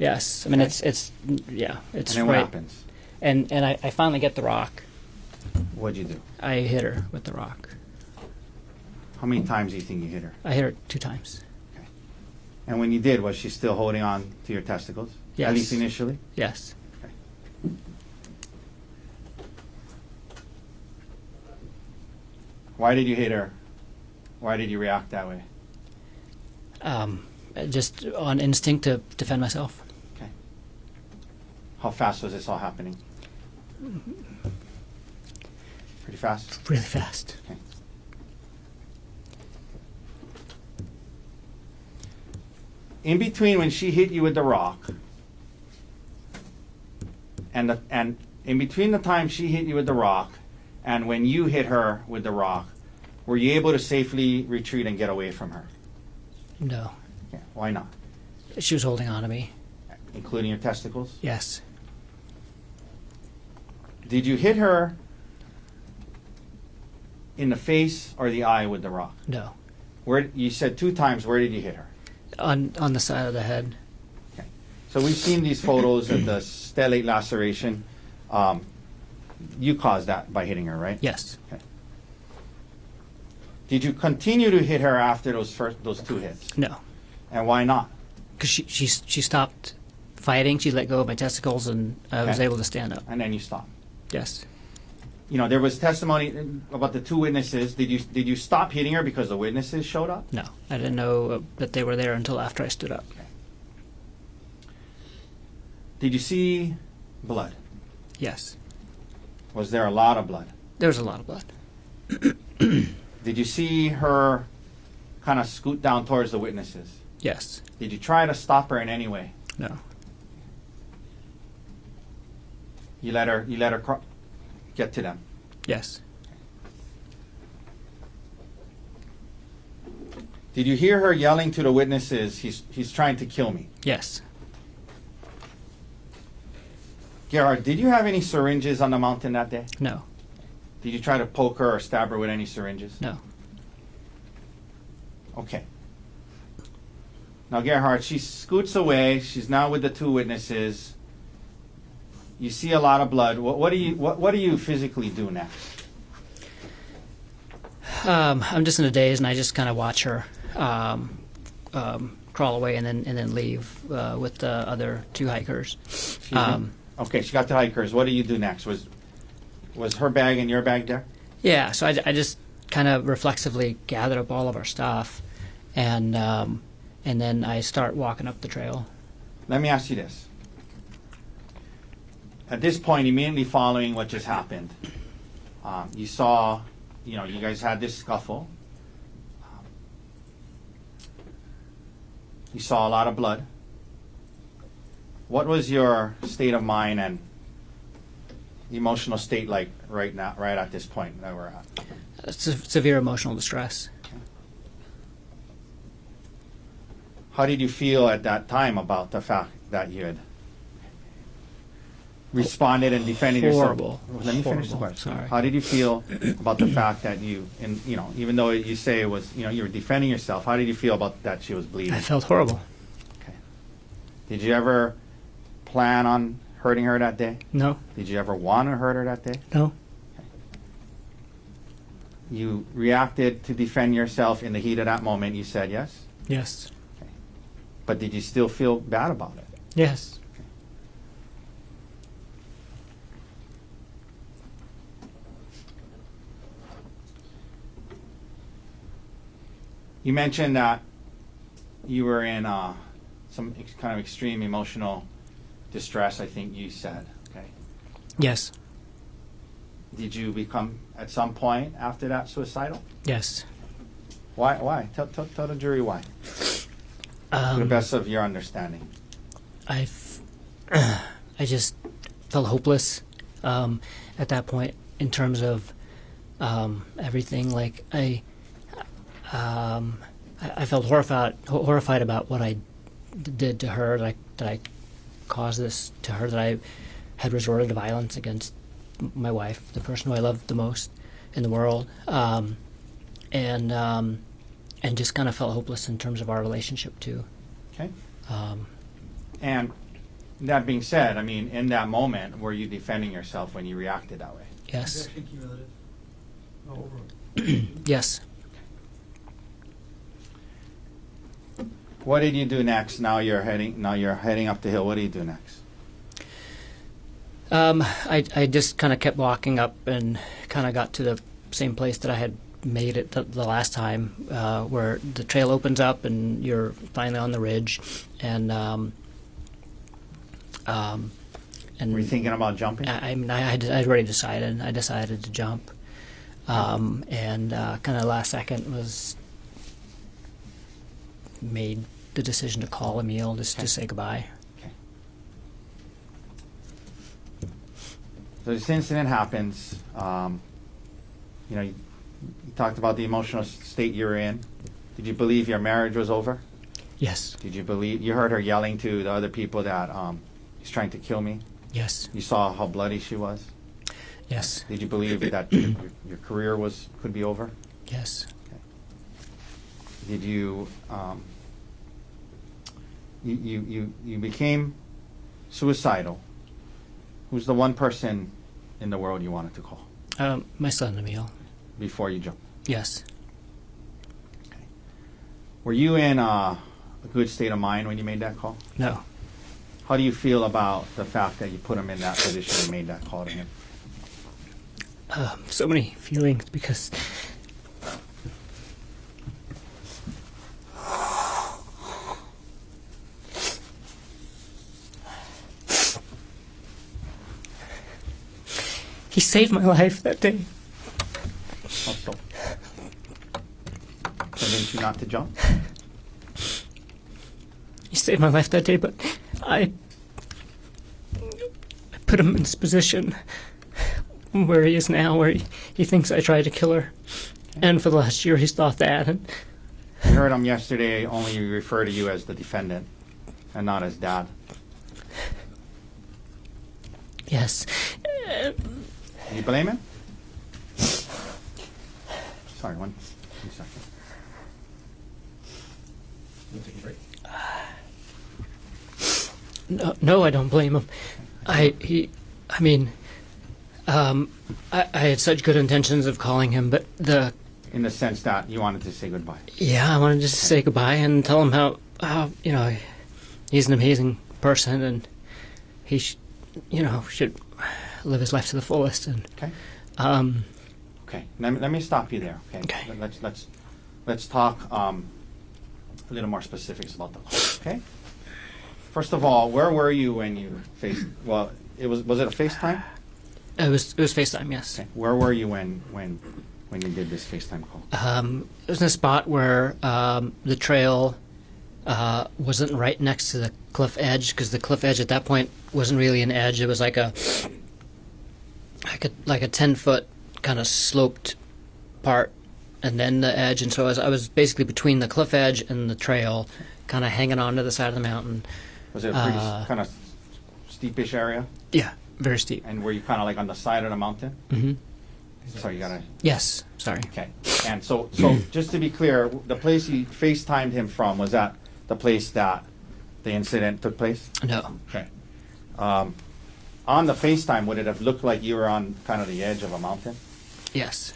Yes. I mean, Okay. it's yeah, it's And then what right. happens? And I finally get the rock. What'd you do? I hit her with the rock. How many times do you think you hit her? I hit her 2 times. And when you did, was she still holding on to your testicles? Yes. At least initially? Yes. Why did you hit her? Why did you react that way? Just on instinct to defend myself. Okay. How fast was this all happening? Pretty fast? Really fast. Okay. In between when she hit you with the rock and in between the time she hit you with the rock and when you hit her with the rock, were you able to safely retreat and get away from her? No. Yeah. Why not? She was holding on to me. Including your testicles? Yes. Did you hit her in the face or the eye with the rock? No. Where you said 2 times, where did you hit her? On the side of the head. Okay. So we've seen these photos of the stellate laceration. You caused that by hitting her, right? Yes. Okay. Did you continue to hit her after those 2 hits? No. And why not? Because she stopped fighting. She let go of my testicles, and I was Okay. able to stand up. And then you stopped. Yes. You know, there was testimony about the 2 witnesses. Did you stop hitting her because the witnesses showed up? No. I didn't know that they were there until after I stood up. Okay. Did you see blood? Yes. Was there a lot of blood? There was a lot of blood. Did you see her kind of scoot down towards the witnesses? Yes. Did you try to stop her in any way? No. You let her get to them. Yes. Did you hear her yelling to the witnesses, he's trying to kill me? Yes. Gerhardt, did you have any syringes on the mountain that day? No. Did you try to poke her or stab her with any syringes? No. Okay. Now, Gerhardt, she scoots away. She's now with the 2 witnesses. You see a lot of blood. What do you physically do next? I'm just in a daze, and I just kind of watch her crawl away and then leave with the other 2 hikers. Excuse me? Okay, she got the hikers. What do you do next? Was her bag and your bag there? Yeah, so I just kind of reflexively gathered up all of our stuff, and then I start walking up the trail. Let me ask you this. At this point, immediately following what just happened, you saw, you guys had this scuffle. You saw a lot of blood. What was your state of mind and emotional state like right now, right at this point that we're at? Severe emotional distress. How did you feel at that time about the fact that you had responded and defended Horrible. yourself? Let me finish the Horrible. question. Sorry. How did you feel about the fact that you, even though you say it was, you were defending yourself, how did you feel about that she was bleeding? I felt horrible. Okay. Did you ever plan on hurting her that day? No. Did you ever want to hurt her that day? No. You reacted to defend yourself in the heat of that moment. You said yes? Yes. But did you still feel bad about it? Yes. You mentioned that you were in some kind of extreme emotional distress, I think you said. Okay. Yes. Did you become, at some point after that, suicidal? Yes. Why? Tell the jury why. To the best of your understanding. I just felt hopeless at that point in terms of everything. Like I felt horrified about what I did to her. Like that I caused this to her. That I had resorted to violence against my wife, the person who I loved the most in the world, and just kind of felt hopeless in terms of our relationship too. Okay. And That being said, I mean, in that moment, were you defending yourself when you reacted that way? Yes. Yes. What did you do next? Now you're heading up the hill. What do you do next? I just kind of kept walking up and kind of got to the same place that I had made it the last time, where the trail opens up and you're finally on the ridge, and Were you thinking about jumping? I mean, I'd already decided. I decided to jump, and kind of last second was made the decision to call Emile just to say goodbye. Okay. So this incident happens. You talked about the emotional state you were in. Did you believe your marriage was over? Yes. Did you believe you heard her yelling to the other people that he's trying to kill me? Yes. You saw how bloody she was? Yes. Did you believe that your career could be over? Yes. Okay. Did you you became suicidal? Who's the one person in the world you wanted to call My son Emile. before you jumped? Yes. Okay. Were you in a good state of mind when you made that call? No. How do you feel about the fact that you put him in that position and made that call to him? So many feelings, because he saved my life that day. How so? Convinced you not to jump? He saved my life that day, but I put him in this position where he is now, where he thinks I tried to kill her. Okay. And for the last year he's thought that. And I heard him yesterday only refer to you as the defendant and not as dad. Yes. Do you blame him? Sorry, one second. No, I don't blame him. I had such good intentions of calling him, but in the sense that you wanted to say goodbye. Yeah, I wanted just to say goodbye and tell him how he's an amazing person, and he should live his life to the fullest. And okay. Okay. Let me stop you there. Okay. Okay. Let's talk a little more specifics about the call. Okay. First of all, where were you when you faced? Well, was it a FaceTime? It was FaceTime, yes. Okay. Where were you when you did this FaceTime call? It was in a spot where the trail wasn't right next to the cliff edge, because the cliff edge at that point wasn't really an edge. It was like a 10-foot kind of sloped part, and then the edge. And so I was basically between the cliff edge and the trail, kind of hanging on to the side of the mountain. Was it a pretty kind of steepish area? Yeah, very steep. And were you kind of like on the side of the mountain? Mm-hmm. Sorry, you gotta. Yes, sorry. Okay. And so just to be clear, the place you FaceTimed him from, was that the place that the incident took place? No. Okay. On the FaceTime, would it have looked like you were on kind of the edge of a mountain? Yes.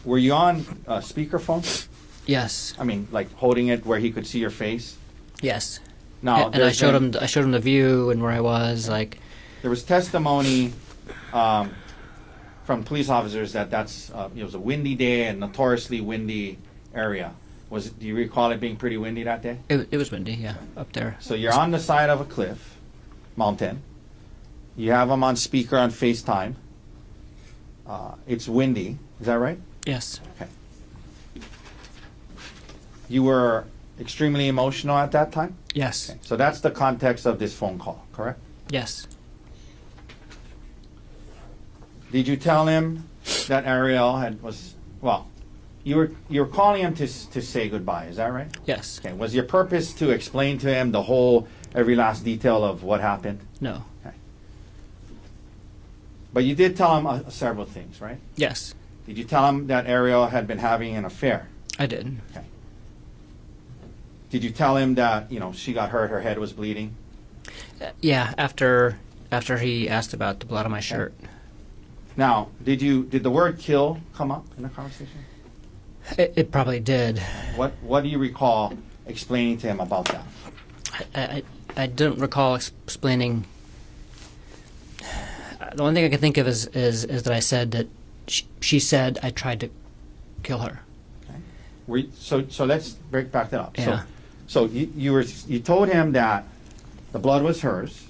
Were you on speakerphone? Yes. I mean, like holding it where he could see your face? Yes. Now, and I showed him the view and where I was. Like, there was testimony from police officers that it was a windy day and notoriously windy area. Do you recall it being pretty windy that day? It was windy, yeah, up there. So you're on the side of a cliff, mountain. You have him on speaker on FaceTime. It's windy. Is that right? Yes. Okay. You were extremely emotional at that time? Yes. Okay. So that's the context of this phone call, correct? Yes. Did you tell him that Arielle you were calling him to say goodbye, is that right? Yes. Okay. Was your purpose to explain to him every last detail of what happened? No. Okay. But you did tell him several things, right? Yes. Did you tell him that Arielle had been having an affair? I did. Okay. Did you tell him that, she got hurt, her head was bleeding? Yeah, after he asked about the blood on my shirt. Now, did the word kill come up in the conversation? It probably did. What do you recall explaining to him about that? I don't recall explaining. The only thing I can think of is that I said that she said I tried to kill her. Okay. So let's back that up. Yeah. So you told him that the blood was hers,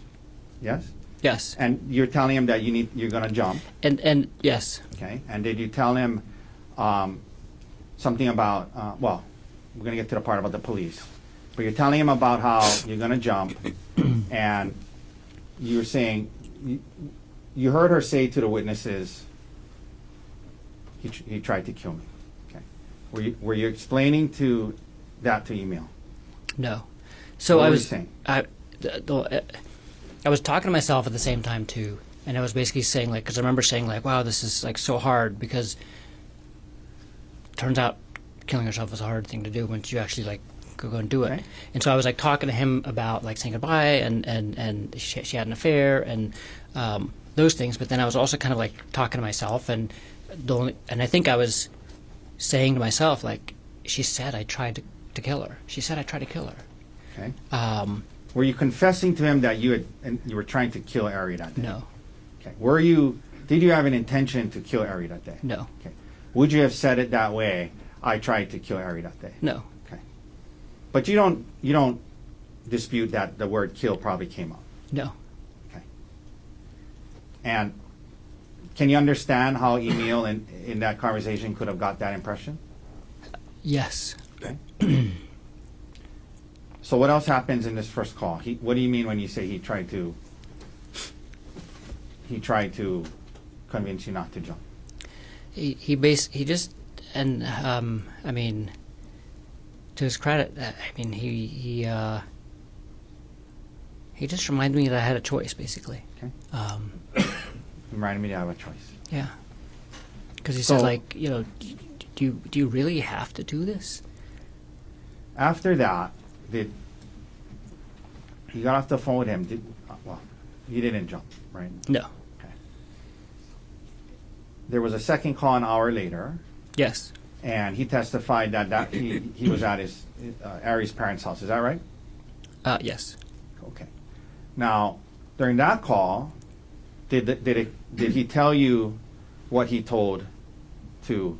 yes? Yes. And you're telling him that you're going to jump. And yes. Okay. And did you tell him something about? Well, we're going to get to the part about the police. But you're telling him about how you're going to jump, and you're saying you heard her say to the witnesses, he tried to kill me. Okay. Were you explaining that to Emil? No. So What I were was you saying? I was talking to myself at the same time too, and I was basically saying because I remember saying wow, this is so hard, because turns out killing yourself is a hard thing to do once you actually go and do it. Right. And so I was talking to him about saying goodbye and she had an affair and those things, but then I was also kind of talking to myself, and I think I was saying to myself she said I tried to kill her. She said I tried to kill her. Okay. Were you confessing to him that you were trying to kill Ari that day? No. Okay. Did you have an intention to kill Ari that day? No. Okay. Would you have said it that way? I tried to kill Ari that day. No. Okay. But you don't dispute that the word kill probably came up. No. Okay. And can you understand how Emil in that conversation could have got that impression? Yes. Okay. So what else happens in this first call? What do you mean when you say he tried to convince you not to jump? He just, and I mean, to his credit, I mean he just reminded me that I had a choice, basically. Okay. Reminded me that I have a choice. Yeah. Because he said do you really have to do this? After that, he got off the phone with him. You didn't jump, right? No. Okay. There was a second call an hour later, Yes. and he testified that he was at his Ari's parents' house. Is that right? Yes. Okay. Now, during that call, did he tell you what he told to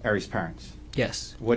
Ari's parents? Yes. What